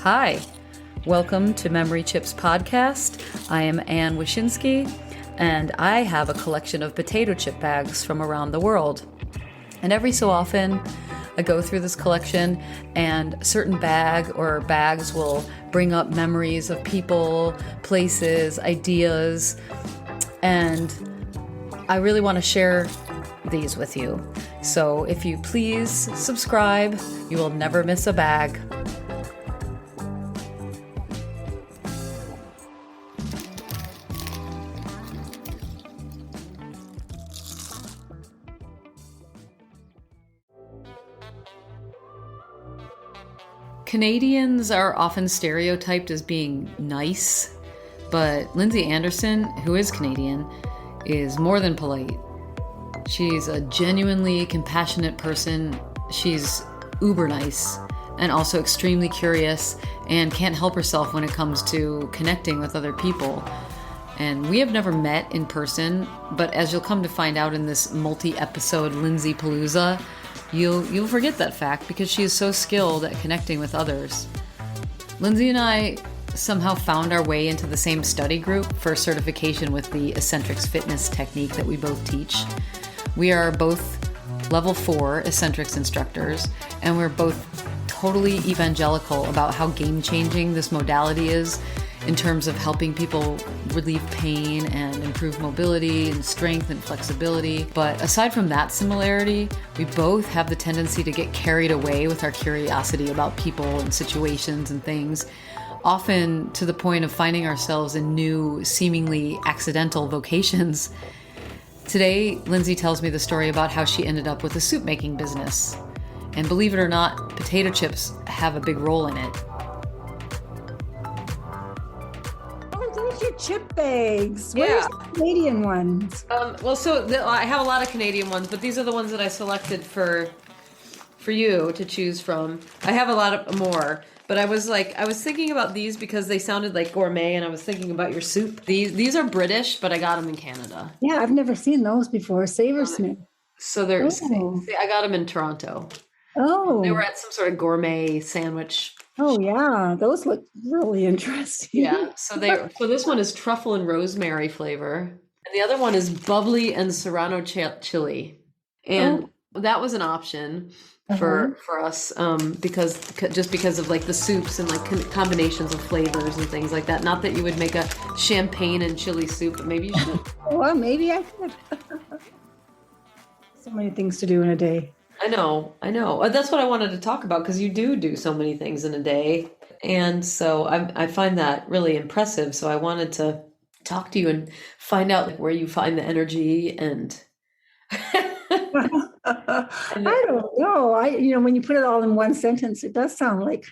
Hi, welcome to Memory Chips Podcast. I am Ann Wyszynski, and I have a collection of potato chip bags from around the world. And every so often, I go through this collection, and a certain bag or bags will bring up memories of people, places, ideas, and I really want to share these with you. So if you please subscribe, you will never miss a bag. Canadians are often stereotyped as being nice, but Lindsay Anderson, who is Canadian, is more than polite. She's a genuinely compassionate person. She's uber nice and also extremely curious and can't help herself when it comes to connecting with other people. And we have never met in person, but as you'll come to find out in this multi-episode Lindsay Palooza, You'll forget that fact because she is so skilled at connecting with others. Lindsay and I somehow found our way into the same study group for certification with the eccentrics fitness technique that we both teach. We are both level 4 eccentrics instructors, and we're both totally evangelical about how game-changing this modality is in terms of helping people relieve pain and improve mobility and strength and flexibility. But aside from that similarity, we both have the tendency to get carried away with our curiosity about people and situations and things, often to the point of finding ourselves in new, seemingly accidental vocations. Today, Lindsay tells me the story about how she ended up with a soup making business. And believe it or not, potato chips have a big role in it. Your chip bags. Where's the Canadian ones? I have a lot of Canadian ones, but these are the ones that I selected for you to choose from. I have a lot of more, but I was thinking about these because they sounded like gourmet, and I was thinking about your soup. These are British, but I got them in Canada. Yeah, I've never seen those before. Savoursmith. So I got them in Toronto. Oh. They were at some sort of gourmet sandwich. Oh yeah, those look really interesting. Yeah, so this one is truffle and rosemary flavor, and the other one is bubbly and serrano chili, and that was an option for us because of like the soups and like combinations of flavors and things like that. Not that you would make a champagne and chili soup, but maybe you should. Well, maybe I could. So many things to do in a day. I know. That's what I wanted to talk about because you do so many things in a day. And so I find that really impressive. So I wanted to talk to you and find out where you find the energy and... I don't know. When you put it all in one sentence, it does sound like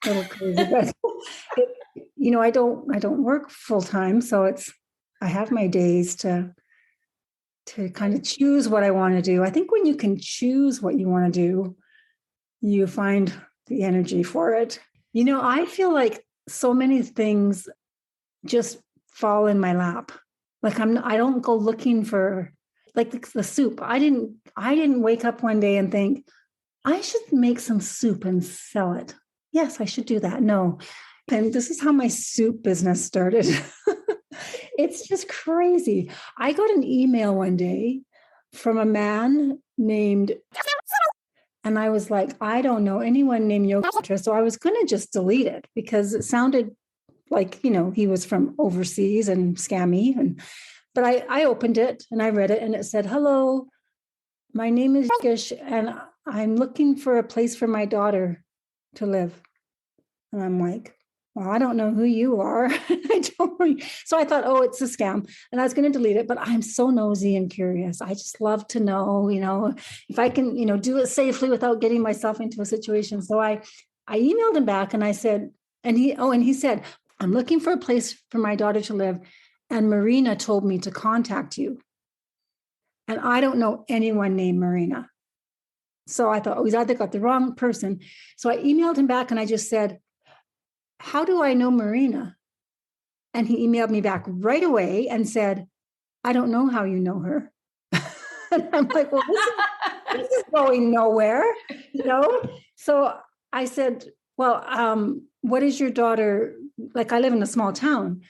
a little crazy. But I don't work full time. So I have my days to kind of choose what I want to do. I think when you can choose what you want to do, you find the energy for it. I feel like so many things just fall in my lap. Like I don't go looking for like the soup. I didn't wake up one day and think I should make some soup and sell it. Yes, I should do that. No. And this is how my soup business started. It's just crazy. I got an email one day from a man named, and I was like, I don't know anyone named Yogesh. So I was going to just delete it because it sounded like, he was from overseas and scammy. But I opened it and I read it and it said, "Hello, my name is Yogesh and I'm looking for a place for my daughter to live." And I'm like, well, I don't know who you are. So I thought, it's a scam. And I was going to delete it, but I'm so nosy and curious. I just love to know, if I can, do it safely without getting myself into a situation. So I emailed him back and I said, and he said, "I'm looking for a place for my daughter to live. And Marina told me to contact you." And I don't know anyone named Marina. So I thought, he's either got the wrong person. So I emailed him back and I just said, "How do I know Marina?" And he emailed me back right away and said, "I don't know how you know her." And I'm like, well, this is going nowhere, So I said, well, what is your daughter, like I live in a small town.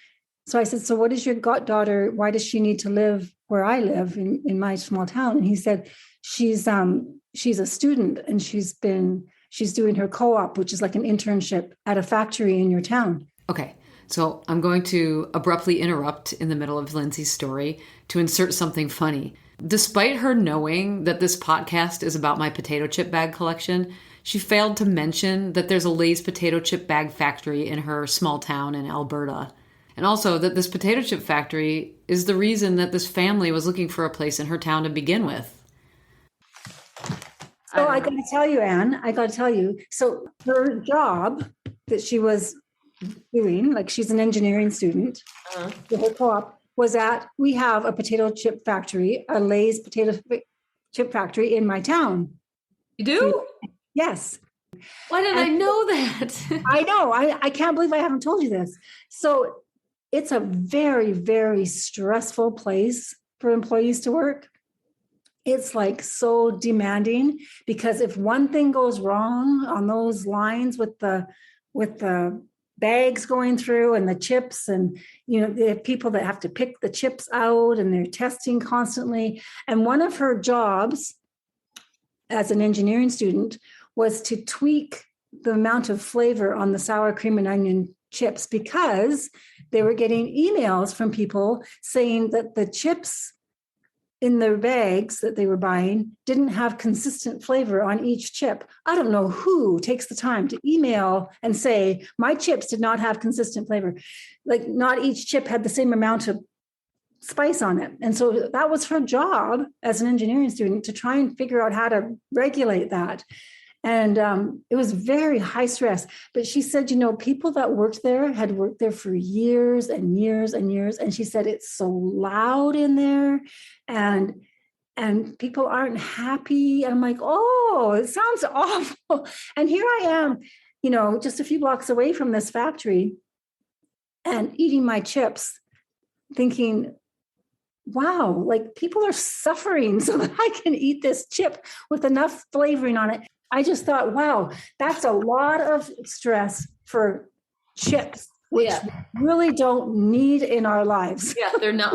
So I said, so what is your daughter, why does she need to live where I live in my small town? And he said, she's a student and she's doing her co-op, which is like an internship at a factory in your town. Okay, so I'm going to abruptly interrupt in the middle of Lindsay's story to insert something funny. Despite her knowing that this podcast is about my potato chip bag collection, she failed to mention that there's a Lay's potato chip bag factory in her small town in Alberta. And also that this potato chip factory is the reason that this family was looking for a place in her town to begin with. So I got to tell you, Anne, so her job that she was doing, like she's an engineering student, her co-op was we have a potato chip factory, a Lay's potato chip factory in my town. You do? Yes. Why didn't I know that? I know. I can't believe I haven't told you this. So it's a very, very stressful place for employees to work. It's like so demanding because if one thing goes wrong on those lines with the bags going through and the chips, and they have people that have to pick the chips out and they're testing constantly. And one of her jobs as an engineering student was to tweak the amount of flavor on the sour cream and onion chips because they were getting emails from people saying that the chips in their bags that they were buying didn't have consistent flavor on each chip. I don't know who takes the time to email and say, my chips did not have consistent flavor. Like not each chip had the same amount of spice on it. And so that was her job as an engineering student to try and figure out how to regulate that. And it was very high stress. But she said, people that worked there had worked there for years and years and years. And she said, it's so loud in there and people aren't happy. And I'm like, oh, it sounds awful. And here I am, just a few blocks away from this factory and eating my chips, thinking, wow, like people are suffering so that I can eat this chip with enough flavoring on it. I just thought, wow, that's a lot of stress for chips, which we really don't need in our lives. Yeah, they're not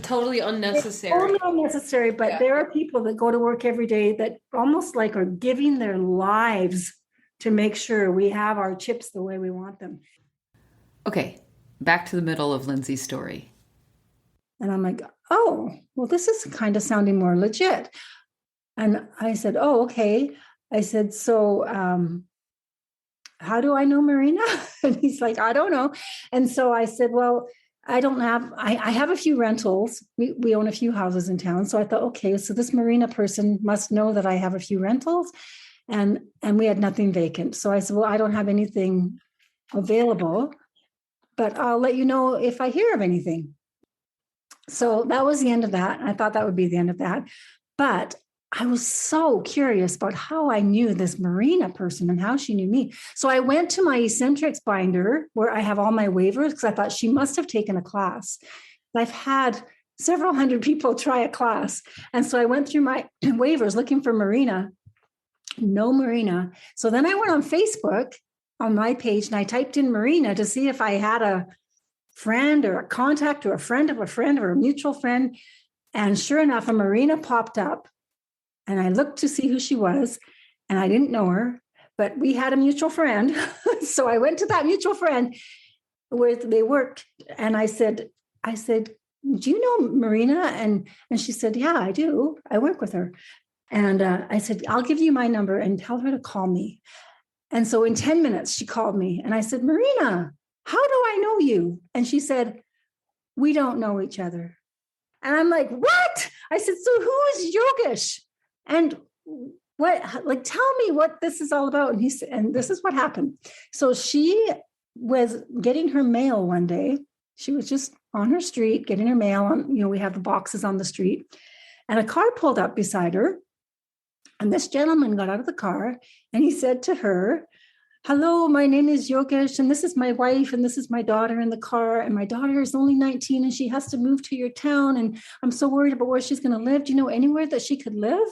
totally unnecessary. Totally unnecessary, but there are people that go to work every day that almost like are giving their lives to make sure we have our chips the way we want them. Okay, back to the middle of Lindsay's story. And I'm like, oh, well, this is kind of sounding more legit. And I said, oh, okay. I said, so how do I know Marina? And he's like, I don't know. And so I said, well, I have a few rentals. We own a few houses in town. So I thought, okay, so this Marina person must know that I have a few rentals. And we had nothing vacant. So I said, well, I don't have anything available, but I'll let you know if I hear of anything. So that was the end of that. I thought that would be the end of that. But I was so curious about how I knew this Marina person and how she knew me. So I went to my eccentrics binder where I have all my waivers because I thought she must have taken a class. I've had several hundred people try a class. And so I went through my waivers looking for Marina. No Marina. So then I went on Facebook on my page and I typed in Marina to see if I had a friend or a contact or a friend of a friend or a mutual friend. And sure enough, a Marina popped up. And I looked to see who she was, and I didn't know her, but we had a mutual friend. So I went to that mutual friend where they worked, and I said, do you know Marina? And she said, yeah, I do. I work with her. And I said, I'll give you my number and tell her to call me. And so in 10 minutes, she called me, and I said, Marina, how do I know you? And she said, we don't know each other. And I'm like, what? I said, so who is Yogesh? And tell me what this is all about. And he said, and this is what happened. So she was getting her mail one day. She was just on her street, getting her mail on, we have the boxes on the street, and a car pulled up beside her. And this gentleman got out of the car and he said to her, hello, my name is Yogesh, and this is my wife, and this is my daughter in the car. And my daughter is only 19 and she has to move to your town. And I'm so worried about where she's going to live. Do you know anywhere that she could live?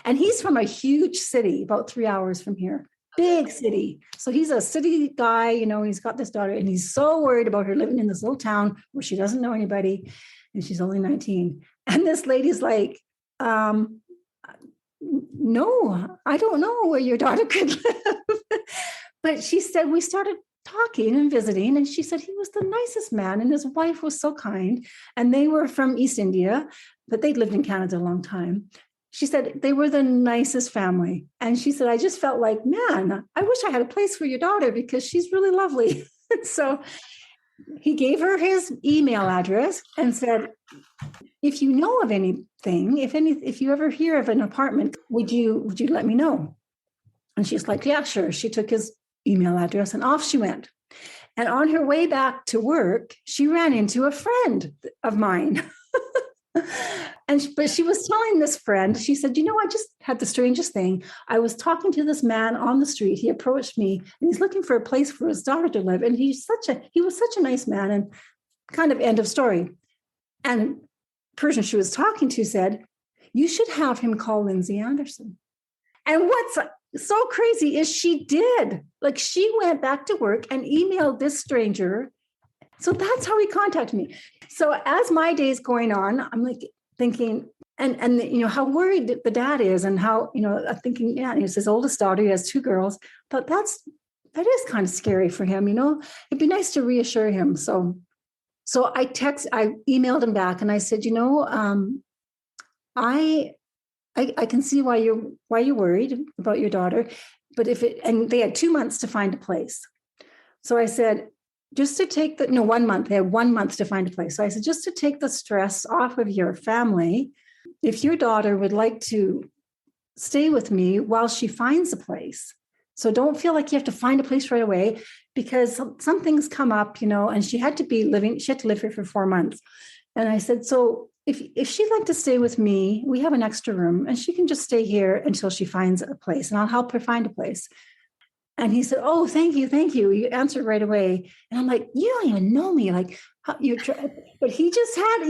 And he's from a huge city, about 3 hours from here. big city. So he's a city guy, he's got this daughter and he's so worried about her living in this little town where she doesn't know anybody and she's only 19. And this lady's like, no, I don't know where your daughter could live. But she said, we started talking and visiting, and she said he was the nicest man and his wife was so kind. And they were from East India, but they'd lived in Canada a long time. She said they were the nicest family. And she said, I just felt like, man, I wish I had a place for your daughter because she's really lovely. So he gave her his email address and said, if you know of anything, if you ever hear of an apartment, would you let me know? And she's like, yeah, sure. She took his email address and off she went. And on her way back to work, she ran into a friend of mine. But she was telling this friend, she said, I just had the strangest thing. I was talking to this man on the street. He approached me and he's looking for a place for his daughter to live. And he was such a nice man, and kind of end of story. And the person she was talking to said, you should have him call Lindsay Anderson. And what's so crazy is she did. Like, she went back to work and emailed this stranger. So that's how he contacted me. So as my day's going on, I'm like thinking, and how worried the dad is, and how, I'm thinking, yeah, it's his oldest daughter, he has 2 girls, but that is kind of scary for him, it'd be nice to reassure him. So I emailed him back and I said, I can see why you're worried about your daughter, but and they had 2 months to find a place. So I said, just to take 1 month, they had 1 month to find a place. So I said, just to take the stress off of your family, if your daughter would like to stay with me while she finds a place. So don't feel like you have to find a place right away, because some things come up, and she had to live here for 4 months. And I said, so if she'd like to stay with me, we have an extra room and she can just stay here until she finds a place, and I'll help her find a place. And he said, oh, thank you. You answered right away. And I'm like, you don't even know me. Like, how you try, but he just had,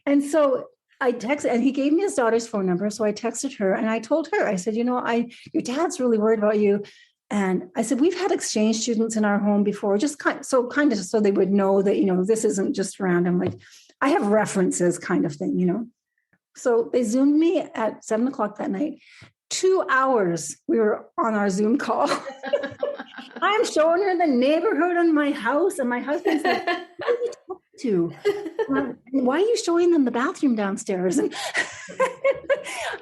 And so I texted, and he gave me his daughter's phone number. So I texted her and I told her, I said, your dad's really worried about you. And I said, we've had exchange students in our home before, just kind of so they would know that, this isn't just random. Like, I have references kind of thing, So they Zoomed me at 7:00 that night. 2 hours we were on our Zoom call. I'm showing her the neighborhood and my house, and my husband's like, what are you talking to? Why are you showing them the bathroom downstairs? And I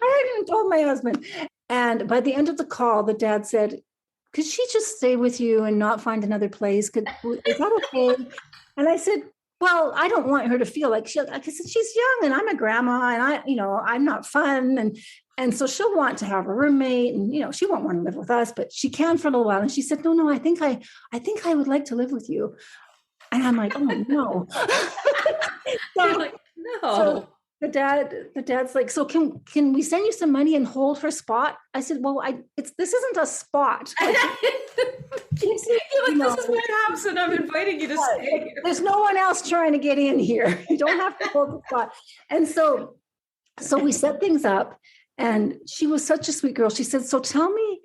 hadn't even told my husband. And by the end of the call, the dad said, could she just stay with you and not find another place? Is that okay? And I said, well, I don't want her to feel like she's young and I'm a grandma and I'm not fun. And so she'll want to have a roommate and, she won't want to live with us, but she can for a little while. And she said, no, I think I would like to live with you. And I'm like, oh no. You're like, no. So the dad's like, so can we send you some money and hold her spot? I said, well, this isn't a spot. Like, this is my house and I'm inviting you to stay here. There's no one else trying to get in here. You don't have to hold the spot. And so we set things up, and she was such a sweet girl. She said, so tell me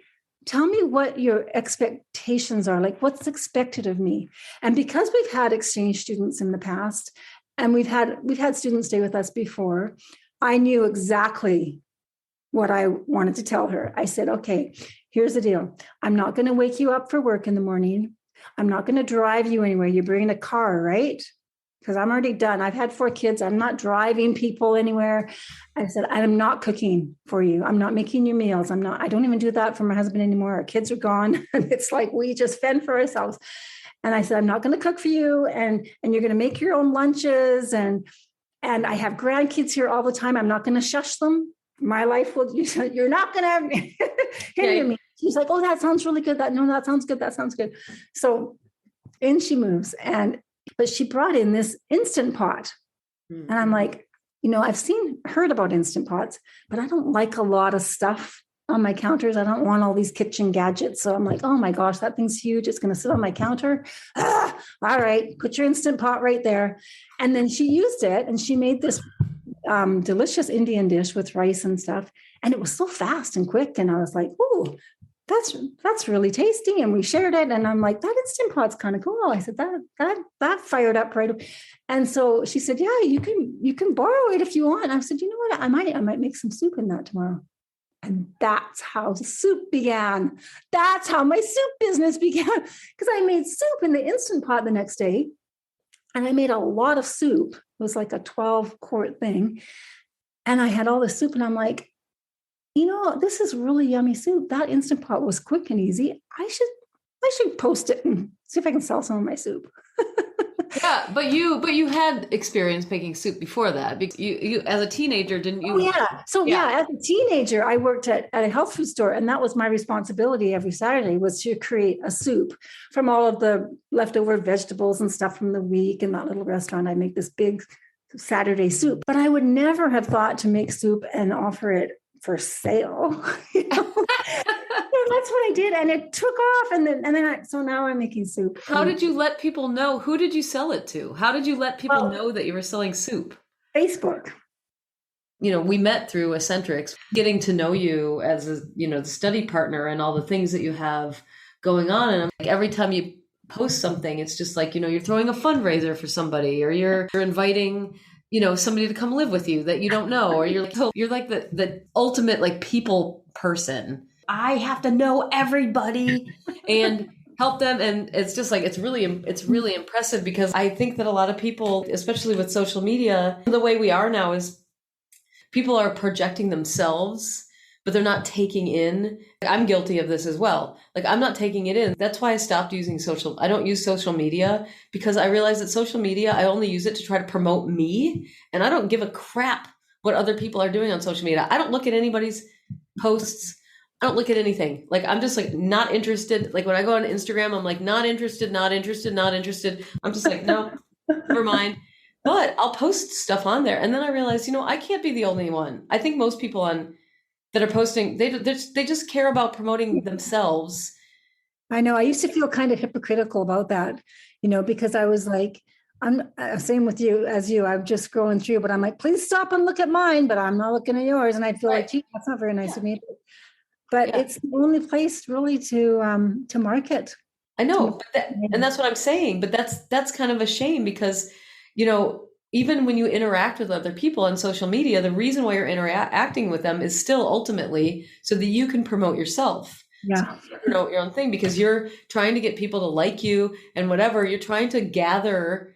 what your expectations are, like what's expected of me. And because we've had exchange students in the past, and we've had students stay with us before, I knew exactly what I wanted to tell her. I said, okay, here's the deal. I'm not going to wake you up for work in the morning. I'm not going to drive you anywhere. You're bringing a car, right? Because I'm already done. I've had 4 kids. I'm not driving people anywhere. I said, I'm not cooking for you. I'm not making your meals. I don't even do that for my husband anymore. Our kids are gone. And it's like, we just fend for ourselves. And I said, I'm not going to cook for you. And you're going to make your own lunches. And I have grandkids here all the time. I'm not going to shush them. My life will, you're not going to hinder me. She's like, oh, that sounds really good. That sounds good. That sounds good. So in she moves. But she brought in this Instant Pot. Mm-hmm. And I'm like, I've heard about Instant Pots, but I don't like a lot of stuff on my counters. I don't want all these kitchen gadgets. So I'm like, oh my gosh, that thing's huge. It's going to sit on my counter. All right, put your Instant Pot right there. And then she used it and she made this delicious Indian dish with rice and stuff. And it was so fast and quick. And I was like, ooh, that's really tasty. And we shared it. And I'm like, that Instant Pot's kind of cool. I said, that fired up right away. And so she said, yeah, you can borrow it if you want. I said, you know what? I might make some soup in that tomorrow. And that's how soup began. That's how my soup business began. Because I made soup in the Instant Pot the next day. And I made a lot of soup. It was like a 12-quart thing. And I had all the soup. And I'm like, this is really yummy soup. That Instant Pot was quick and easy. I should post it and see if I can sell some of my soup. Yeah, but you had experience making soup before that. Because you as a teenager, didn't you? Oh, yeah. So yeah, as a teenager, I worked at a health food store, and that was my responsibility every Saturday, was to create a soup from all of the leftover vegetables and stuff from the week. In that little restaurant, I make this big Saturday soup. But I would never have thought to make soup and offer it for sale. And that's what I did, and it took off. And then so now I'm making soup. How did you let people know? Who did you sell it to? How did you let people know that you were selling soup? Facebook. We met through Eccentrics, getting to know you as the study partner and all the things that you have going on. And every time you post something, it's just like, you're throwing a fundraiser for somebody, or you're inviting somebody to come live with you that you don't know, or you're like the ultimate like people person. I have to know everybody and help them. And it's just like, it's really impressive, because I think that a lot of people, especially with social media, the way we are now is people are projecting themselves, but they're not taking in. I'm guilty of this as well. Like, I'm not taking it in. That's why I stopped using I don't use social media, because I realized that social media, I only use it to try to promote me. And I don't give a crap what other people are doing on social media. I don't look at anybody's posts. I don't look at anything. Like, I'm just like not interested. Like, when I go on Instagram, I'm like, not interested, not interested, not interested. I'm just like, no, never mind. But I'll post stuff on there. And then I realized, I can't be the only one. I think most people that are posting, they just care about promoting themselves. I know. I used to feel kind of hypocritical about that, because I was like, I'm same with you as you. I'm just scrolling through, but I'm like, please stop and look at mine, but I'm not looking at yours. And I feel like, gee, that's not very nice of me. But it's the only place really to market. I know, and that's what I'm saying. But that's kind of a shame, because, even when you interact with other people on social media, the reason why you're interacting with them is still ultimately so that you can promote yourself. Yeah. So you promote your own thing, because you're trying to get people to like you and whatever. You're trying to gather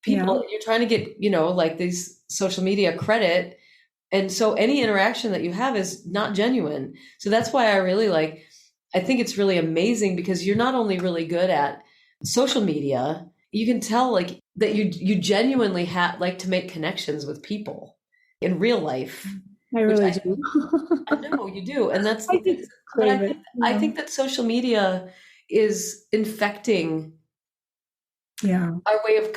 people. Yeah. You're trying to get, like these social media credit. And so any interaction that you have is not genuine. So that's why I think it's really amazing, because you're not only really good at social media, you can tell like that you genuinely like to make connections with people in real life. I really do. I know you do. And that's, I think that social media is infecting our way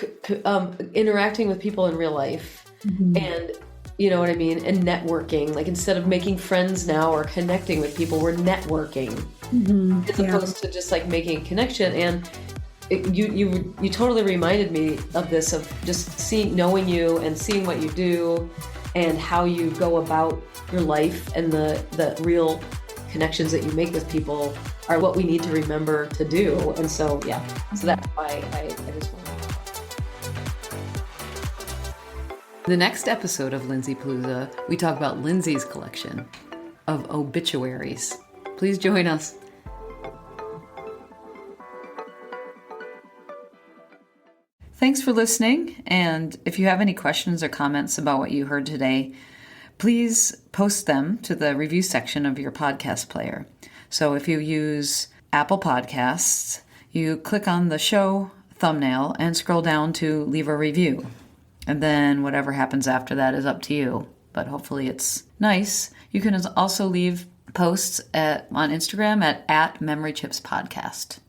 of interacting with people in real life. Mm-hmm. And you know what I mean? And networking, like, instead of making friends now or connecting with people, we're networking, as opposed to just like making a connection. And you totally reminded me of this, of just knowing you and seeing what you do and how you go about your life, and the real connections that you make with people are what we need to remember to do. And so, so that's why I just want to. The next episode of Lindsay Palooza, we talk about Lindsay's collection of obituaries. Please join us. Thanks for listening. And if you have any questions or comments about what you heard today, please post them to the review section of your podcast player. So if you use Apple Podcasts, you click on the show thumbnail and scroll down to leave a review. And then whatever happens after that is up to you. But hopefully it's nice. You can also leave posts on Instagram at Memory Chips Podcast.